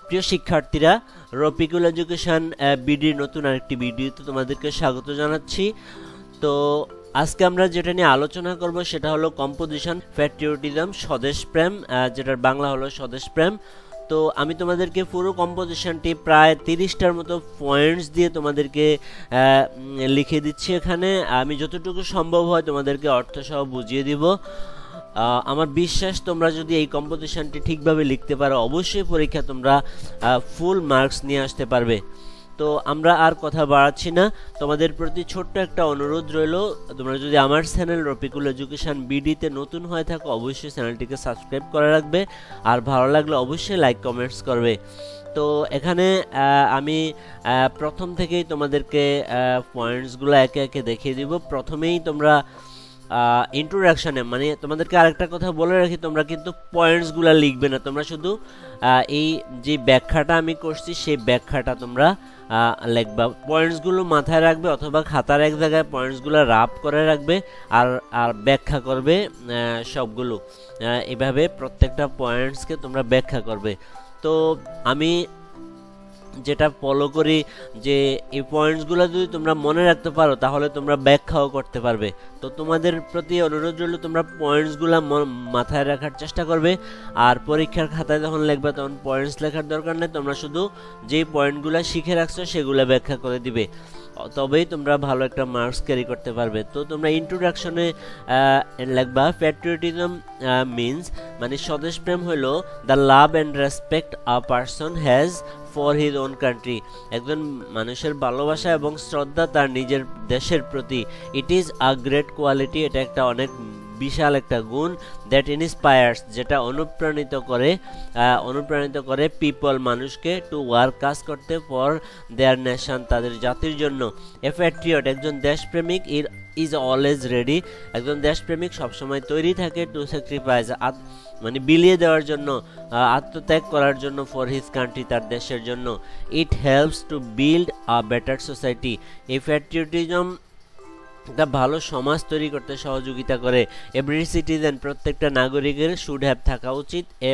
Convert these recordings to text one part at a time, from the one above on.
প্রিয় শিক্ষার্থীরা, রফিকুল এডুকেশন বিডির নতুন আরেকটি ভিডিওতে তোমাদেরকে স্বাগত জানাচ্ছি। তো আজকে আমরা যেটা নিয়ে আলোচনা করব সেটা হলো কম্পোজিশন, প্যাট্রিয়টিজম, স্বদেশপ্রেম, যেটার বাংলা হলো স্বদেশপ্রেম। তো আমি তোমাদেরকে পুরো কম্পোজিশনটি প্রায় 30টার মতো পয়েন্টস দিয়ে তোমাদেরকে লিখে দিচ্ছি। এখানে আমি যতটুকু সম্ভব হয় তোমাদেরকে অর্থসহ বুঝিয়ে দিব। আমার বিশ্বাস তোমরা যদি এই কম্পোজিশনটি ঠিকভাবে লিখতে পারো অবশ্যই পরীক্ষা তোমরা ফুল মার্কস নিয়ে আসতে পারবে। তো আমরা আর কথা বাড়াচ্ছি না, তোমাদের প্রতি ছোট্ট একটা অনুরোধ রইল, তোমরা যদি আমার চ্যানেল রফিকুল এডুকেশন বিডিতে নতুন হয়ে থাকো অবশ্যই চ্যানেলটিকে সাবস্ক্রাইব করে রাখবে, আর ভালো লাগলে অবশ্যই লাইক কমেন্টস করবে। তো এখানে আমি প্রথম থেকেই তোমাদেরকে পয়েন্টসগুলো একে একে দেখিয়ে দিব। প্রথমেই তোমরা ইন্ট্রোডাকশনে, মানে তোমাদেরকে আরেকটা কথা বলে রাখি, তোমরা কিন্তু পয়েন্টসগুলো লিখবে না, তোমরা শুধু এই যে ব্যাখ্যাটা আমি করছি সেই ব্যাখ্যাটা তোমরা লিখবা। পয়েন্টসগুলো মাথায় রাখবে অথবা খাতার এক জায়গায় পয়েন্টসগুলো রাফ করে রাখবে, আর আর ব্যাখ্যা করবে সবগুলো। এভাবে প্রত্যেকটা পয়েন্টসকে তোমরা ব্যাখ্যা করবে। তো আমি যেটা ফলো করি যে এই পয়েন্টসগুলো যদি তোমরা মনে রাখতে পারো তাহলে তোমরা ব্যাখ্যাও করতে পারবে। তো তোমাদের প্রতি অনুরোধ রইল তোমরা পয়েন্টসগুলো মাথায় রাখার চেষ্টা করবে, আর পরীক্ষার খাতায় যখন লিখবে তখন পয়েন্টস লেখার দরকার নেই, তোমরা শুধু যেই পয়েন্টগুলো শিখে রাখছো সেগুলো ব্যাখ্যা করে দিবে, তবেই তোমরা ভালো একটা মার্কস ক্যারি করতে পারবে। তো তোমরা ইন্ট্রোডাকশনে লিখবা প্যাট্রিয়টিজম মিন্স, মানে স্বদেশপ্রেম হলো the love and respect a person has for his own country, একজন মানুষের ভালোবাসা এবং শ্রদ্ধা তার নিজের দেশের প্রতি। It is a great quality, এটা একটা অনেক বিশাল একটা গুণ। দ্যাট ইন্সপায়ার্স, যেটা অনুপ্রাণিত করে পিপল, মানুষকে, টু ওয়ার্ক, কাজ করতে, ফর দেয়ার নেশন, তাদের জাতির জন্য। এ প্যাট্রিয়ট, একজন দেশপ্রেমিক, ইজ অলওয়েজ রেডি, একজন দেশপ্রেমিক সবসময় তৈরি থাকে, টু স্যাক্রিফাইস, মানে বিলিয়ে দেওয়ার জন্য, আত্মত্যাগ করার জন্য, ফর হিজ কান্ট্রি, তার দেশের জন্য। It helps to build a better society, এই প্যাট্রিয়টিজম একটা ভালো সমাজ তৈরি করতে সহযোগিতা করে। এভরি সিটিজেন, প্রত্যেকটা নাগরিকের শুড হ্যাভ থাকা উচিত এ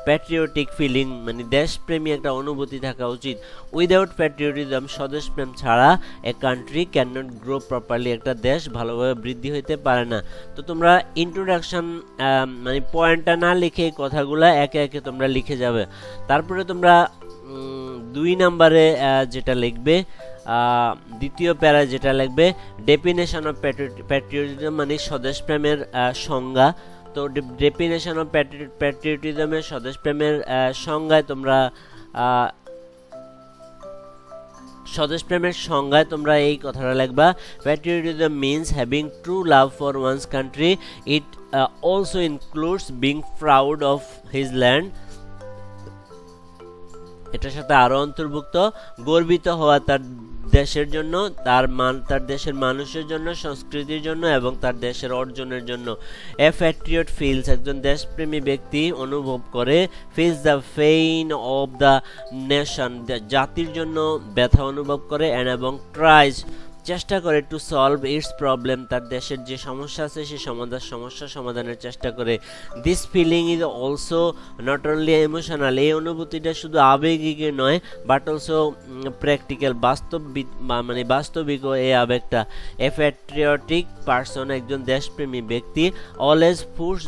প্যাট্রিয়টিক ফিলিং, মানে দেশপ্রেমী একটা অনুভূতি থাকা উচিত। উইদাউট প্যাট্রিয়টিজম, স্বদেশপ্রেম ছাড়া a country can not grow properly, একটা দেশ ভালোভাবে বৃদ্ধি হইতে পারে না। তো তোমরা ইন্ট্রোডাকশন মানে পয়েন্টটা না লিখে এই কথাগুলো একে একে তোমরা লিখে যাবে। তারপরে তোমরা 2 নম্বরে যেটা লিখবে, দ্বিতীয় প্যারা যেটা লিখবে, ডেফিনেশন অফ প্যাট্রিয়টিজম, মানে স্বদেশপ্রেমের সংজ্ঞা। তো ডেফিনেশন অফ প্যাট্রিয়টিজমের, স্বদেশপ্রেমের সংজ্ঞায় তোমরা এই কথাটা লিখবা, patriotism means having true love for one's country, it also includes being proud of his land, এটার সাথে আরো অন্তর্ভুক্ত গর্বিত হওয়া তার দেশের জন্য, তার দেশের মানুষের জন্য, সংস্কৃতির জন্য এবং তার দেশের অর্জনের জন্য। এ প্যাট্রিয়ট ফিলস, একজন দেশপ্রেমী ব্যক্তি অনুভব করে, feels the pain of the nation, জাতির জন্য ব্যথা অনুভব করে, এবং ট্রাইজ, চেষ্টা করে, টু সলভ ইটস প্রবলেম, তার দেশের যে সমস্যা আছে সেই সমস্যা সমাধানের চেষ্টা করে। This feeling is also not only emotional, এই অনুভূতিটা শুধু আবেগিক নয়, বাট অলসো প্র্যাকটিক্যাল, বাস্তবিক এই আবেগটা। এ প্যাট্রিয়টিক পারসন, একজন দেশপ্রেমী ব্যক্তি, always push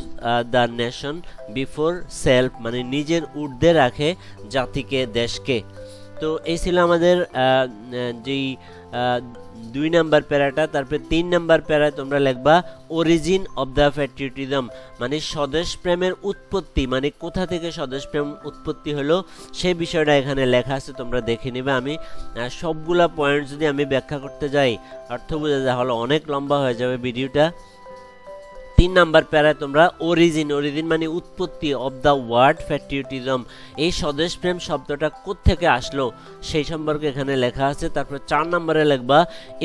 the nation before self, মানে নিজের ঊর্ধ্বে রাখে জাতিকে, দেশকে। তো এই ছিল আমাদের যেই 2 নম্বর প্যারাটা। তারপরে 3 নম্বর প্যারায় তোমরা লিখবা অরিজিন অফ দ্য প্যাট্রিয়টিজম, মানে স্বদেশপ্রেমের উৎপত্তি, মানে কোথা থেকে স্বদেশপ্রেম উৎপত্তি হলো সেই বিষয়টা এখানে লেখা আছে, তোমরা দেখে নেবে। আমি সবগুলা পয়েন্ট যদি আমি ব্যাখ্যা করতে যাই অর্থ বোঝা তাহলে অনেক লম্বা হয়ে যাবে ভিডিওটা। 3 নম্বর প্যারায় তোমরা অরিজিন মানে উৎপত্তি অফ দ্য ওয়ার্ড প্যাট্রিয়টিজম, এই স্বদেশপ্রেম শব্দটা কোত্থেকে আসলো সেই সম্পর্কে এখানে লেখা আছে। তারপর 4 নম্বরে লিখবা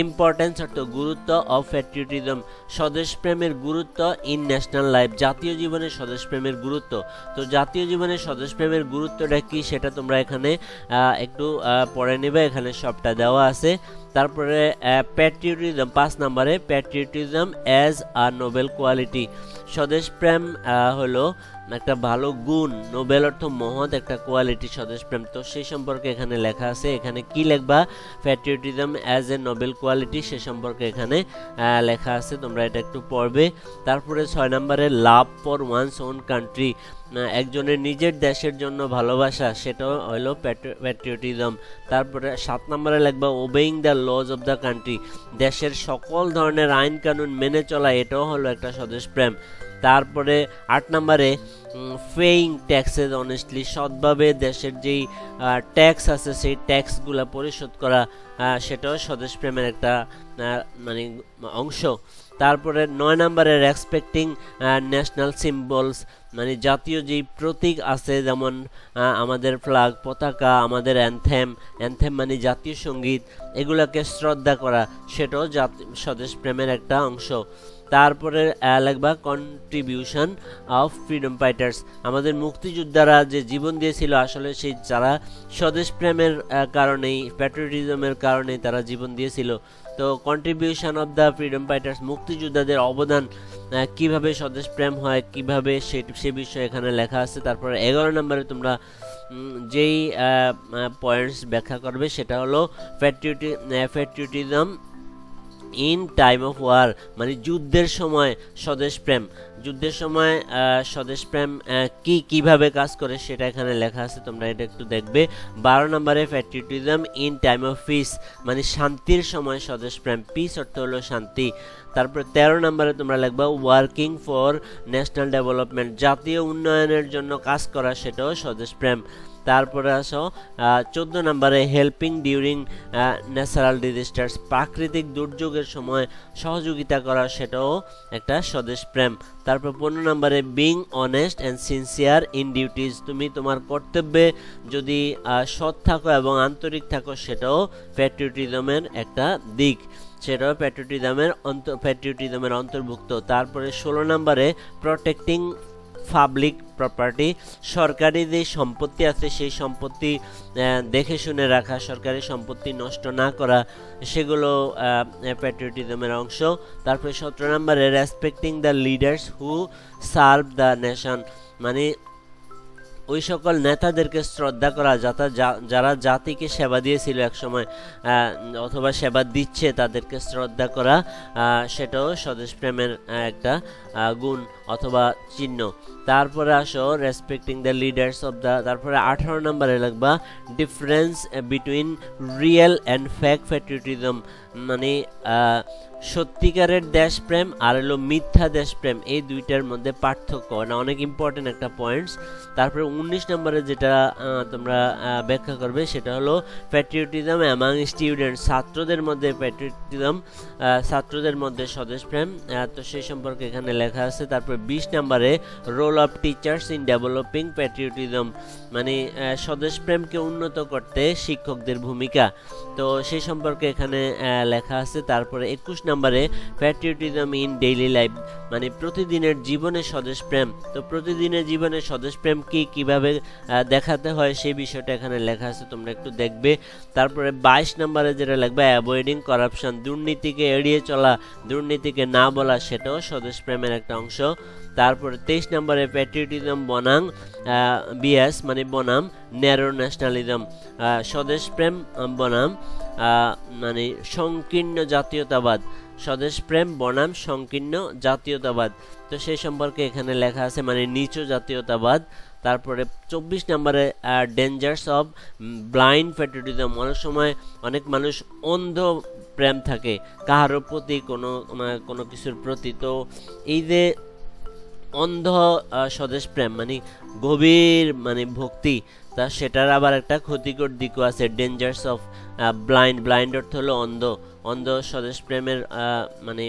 ইম্পর্টেন্স, অর্থ গুরুত্ব, অফ প্যাট্রিয়টিজম, স্বদেশপ্রেমের গুরুত্ব ইন ন্যাশনাল লাইফ, জাতীয় জীবনে স্বদেশপ্রেমের গুরুত্ব। তো জাতীয় জীবনে স্বদেশপ্রেমের গুরুত্বটা কি সেটা তোমরা এখানে একটু পড়ে নেবে, এখানে সবটা দেওয়া আছে। তারপরে প্যাট্রিয়টিজম 5 নম্বরে, patriotism as a noble quality, স্বদেশপ্রেম হলো একটা ভালো গুণ, নোবেল অর্থ মহৎ একটা কোয়ালিটি স্বদেশপ্রেম। তো সেই সম্পর্কে এখানে লেখা আছে। এখানে কি লিখবা, patriotism as a noble quality, সে সম্পর্কে এখানে লেখা আছে, তোমরা এটা একটু পড়বে। তারপরে 6 নম্বরে love for one's own country, একজনের নিজের দেশের জন্য ভালোবাসা, সেটাও হলো প্যাট্রিয়টিজম। তারপরে 7 নম্বরে লিখবা ওবেইং the lodge of the country, দেশের সকল ধরনের আইন কানুন মেনে চলা, এটাও হলো একটা স্বদেশপ্রেম। তারপরে 8 নম্বরে পেইং ট্যাক্সেস অনেস্টলি, সৎভাবে দেশের যেই ট্যাক্স আছে সেই ট্যাক্সগুলো পরিশোধ করা, সেটাও স্বদেশপ্রেমের একটা মানে অংশ। তারপরে 9 নম্বরে রেসপেক্টিং ন্যাশনাল সিম্বলস, মানে জাতীয় যেই প্রতীক আছে, যেমন আমাদের ফ্ল্যাগ, পতাকা, আমাদের অ্যানথেম মানে জাতীয় সঙ্গীত, এগুলাকে শ্রদ্ধা করা, সেটাও স্বদেশপ্রেমের একটা অংশ। তারপরে লিখবা কন্ট্রিবিউশন অফ ফ্রিডম ফাইটার্স, আমাদের মুক্তিযোদ্ধারা যে জীবন দিয়েছিল, আসলে সেই যারা স্বদেশপ্রেমের কারণেই, প্যাট্রিয়টিজমের কারণেই তারা জীবন দিয়েছিল। তো contribution of the freedom fighters, মুক্তিযোদ্ধাদের অবদান, কিভাবে স্বদেশপ্রেম হয়, কিভাবে সে বিষয়ে এখানে লেখা আছে। তারপরে 11 নম্বরে তোমরা যেই পয়েন্টস ব্যাখ্যা করবে সেটা হলো patriotism in time of war, মানে যুদ্ধের সময় স্বদেশপ্রেম, যুদ্ধের সময় স্বদেশপ্রেম কিভাবে কাজ করে সেটা এখানে লেখা আছে, তোমরা এটা একটু দেখবে। 12 নম্বরে patriotism in time of piece, মানে শান্তির সময় স্বদেশপ্রেম, পিস অর্থ হলো শান্তি। তারপর 13 নম্বরে তোমরা লিখবা ওয়ার্কিং ফর ন্যাশনাল ডেভেলপমেন্ট, জাতীয় উন্নয়নের জন্য কাজ করা, সেটাও স্বদেশপ্রেম। তারপরে আসো 14 নম্বরে হেল্পিং ডিউরিং ন্যাচারাল ডিজাস্টার্স, প্রাকৃতিক দুর্যোগের সময় সহযোগিতা করা, সেটাও একটা স্বদেশপ্রেম। তারপর 15 নম্বরে being honest and sincere in duties, তুমি তোমার কর্তব্যে যদি সৎ থাকো এবং আন্তরিক থাকো, সেটাও প্যাট্রিয়টিজমের একটা দিক, সেটাও প্যাট্রিয়টিজমের অন্তর্ভুক্ত। তারপরে 16 নম্বরে প্রটেক্টিং পাবলিক প্রপার্টি, সরকারি যে সম্পত্তি আছে সেই সম্পত্তি দেখে শুনে রাখা, সরকারি সম্পত্তি নষ্ট না করা, সেগুলো প্যাট্রিয়টিজমের অংশ। তারপরে 17 নম্বরে respecting the leaders who serve the nation, মানে ওই সকল নেতাদেরকে শ্রদ্ধা করা যারা জাতিকে সেবা দিয়েছিল একসময়, অথবা সেবা দিচ্ছে, তাদেরকে শ্রদ্ধা করা, সেটাও স্বদেশপ্রেমের একটা গুণ অথবা চিহ্ন। তারপরে আসো respecting the leaders of the, তারপরে 18 নম্বরে লিখবা difference between real and fake patriotism, মানে সত্যিকারের দেশপ্রেম আর হলো মিথ্যা দেশপ্রেম, এই দুইটার মধ্যে পার্থক্য, না অনেক ইম্পর্টেন্ট একটা পয়েন্টস। তারপরে 19 নম্বরে যেটা তোমরা ব্যাখ্যা করবে সেটা হলো প্যাট্রিয়টিজম অ্যামাং স্টুডেন্টস, ছাত্রদের মধ্যে প্যাট্রিয়টিজম, ছাত্রদের মধ্যে স্বদেশপ্রেম, তো সেই সম্পর্কে এখানে লেখা আছে। তারপরে 20 নম্বরে role of teachers in developing patriotism, মানে স্বদেশপ্রেমকে উন্নত করতে শিক্ষকদের ভূমিকা, তো সেই সম্পর্কে এখানে লেখা আছে। তারপরে 21 নম্বরে প্যাট্রিয়টিজম ইন ডেইলি লাইফ, মানে প্রতিদিনের জীবনে স্বদেশপ্রেম, তো প্রতিদিনের জীবনে স্বদেশপ্রেম কিভাবে দেখাতে হয় সেই বিষয়টা এখানে লেখা আছে, তোমরা একটু দেখবে। তারপরে 22 নম্বরে যেটা লিখবে অ্যাভয়েডিং করাপশন, দুর্নীতিকে এড়িয়ে চলা, দুর্নীতিকে না বলা, সেটাও স্বদেশপ্রেমের একটা অংশ। তারপরে 23 নম্বরে প্যাট্রিয়টিজম বনাম বিএস, মানে বনাম ন্যারো ন্যাশনালিজম, স্বদেশপ্রেম বনাম মানে সংকীর্ণ জাতীয়তাবাদ, স্বদেশপ্রেম বনাম সংকীর্ণ জাতীয়তাবাদ, তো সেই সম্পর্কে এখানে লেখা আছে, মানে নিচু জাতীয়তাবাদ। তারপরে 24 নম্বরে ডেঞ্জার্স অফ ব্লাইন্ড প্যাট্রিয়টিজম, অনেক সময় অনেক মানুষ অন্ধ প্রেম থাকে কাহারও প্রতি, কোনো কিছুর প্রতি, তো এই যে অন্ধ স্বদেশপ্রেম মানে গভীর মানে ভক্তি, তা সেটার আবার একটা ক্ষতিকর দিকও আছে, ডেঞ্জার্স অফ ব্লাইন্ড অর্থ হলো অন্ধ স্বদেশপ্রেমের মানে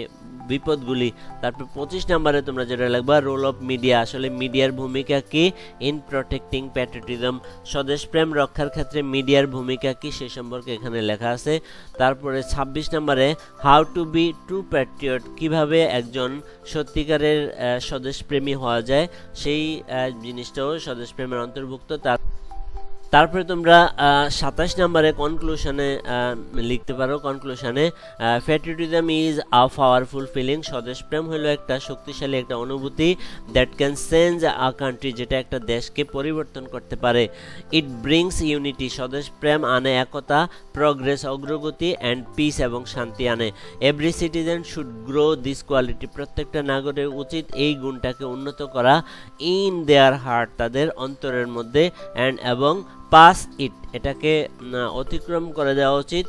বিপদগুলি। তারপর 25 নম্বরে তোমরা যেটা লিখবা রোল অফ মিডিয়া, আসলে মিডিয়ার ভূমিকা কি ইন প্রটেক্টিং প্যাট্রিয়টিজম, স্বদেশপ্রেম রক্ষার ক্ষেত্রে মিডিয়ার ভূমিকা কি সে সম্পর্কে এখানে লেখা আছে। তারপরে 26 নম্বরে how to be true Patriot, কিভাবে একজন সত্যিকারের স্বদেশপ্রেমী হওয়া যায় সেই জিনিসটাও স্বদেশপ্রেমের অন্তর্ভুক্ত। তারপরে তোমরা 27 নম্বরে কনক্লুশনে লিখতে পারো। কনক্লুশনে patriotism is a powerful feeling, স্বদেশ প্রেম হলো একটা শক্তিশালী একটা অনুভূতি, that can change a country, যেটা একটা দেশকে পরিবর্তন করতে পারে। ইট ব্রিংস ইউনিটি, স্বদেশ প্রেম আনে একতা, প্রগ্রেস অগ্রগতি, অ্যান্ড পিস এবং শান্তি আনে। Every citizen should grow this quality, প্রত্যেকটা নাগরিকের উচিত এই গুণটাকে উন্নত করা, ইন দেয়ার হার্ট, তাদের অন্তরের মধ্যে, অ্যান্ড এবং পাস ইট, এটাকে অতিক্রম করে দেওয়া উচিত,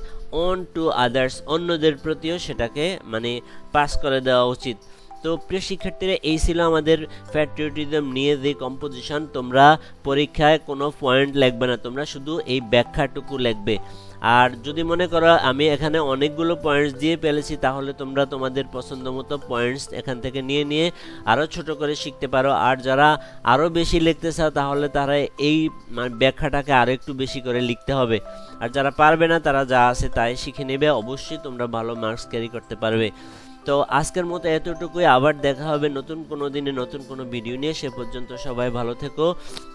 অন টু আদার্স, অন্যদের প্রতিও সেটাকে মানে পাস করে দেওয়া উচিত। তো প্রিয় শিক্ষার্থীরা, এই ছিল আমাদের প্যাট্রিয়টিজম নিয়ে যে কম্পোজিশন। তোমরা পরীক্ষায় কোনো পয়েন্ট লিখবে না, তোমরা শুধু এই ব্যাখ্যাটুকু লিখবে। আর যদি মনে করো আমি এখানে অনেকগুলো পয়েন্টস দিয়ে ফেলেছি, তাহলে তোমরা তোমাদের পছন্দ মতো পয়েন্টস এখান থেকে নিয়ে নিয়ে আরও ছোট করে শিখতে পারো। আর যারা আরও বেশি লিখতে চাও, তাহলে তারা এই ব্যাখ্যাটাকে আরও একটু বেশি করে লিখতে হবে। আর যারা পারবে না, তারা যা আছে তাই শিখে নেবে, অবশ্যই তোমরা ভালো মার্কস ক্যারি করতে পারবে। তো আজকের মতো এতটুকুই, আবার দেখা হবে নতুন কোনো দিনে নতুন কোনো ভিডিও নিয়ে। সে পর্যন্ত সবাই ভালো থেকো।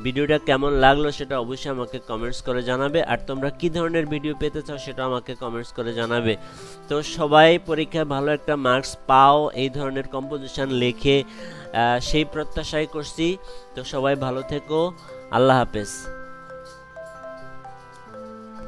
ভিডিওটা কেমন লাগলো সেটা অবশ্যই আমাকে কমেন্টস করে জানাবে, আর তোমরা কি ধরনের ভিডিও পেতে চাও সেটা আমাকে কমেন্টস করে জানাবে। তো সবাই পরীক্ষায় ভালো একটা মার্কস পাও, এই ধরনের কম্পোজিশন লেখে, সেই প্রত্যাশাই করছি। তো সবাই ভালো থেকো, আল্লাহ হাফেজ।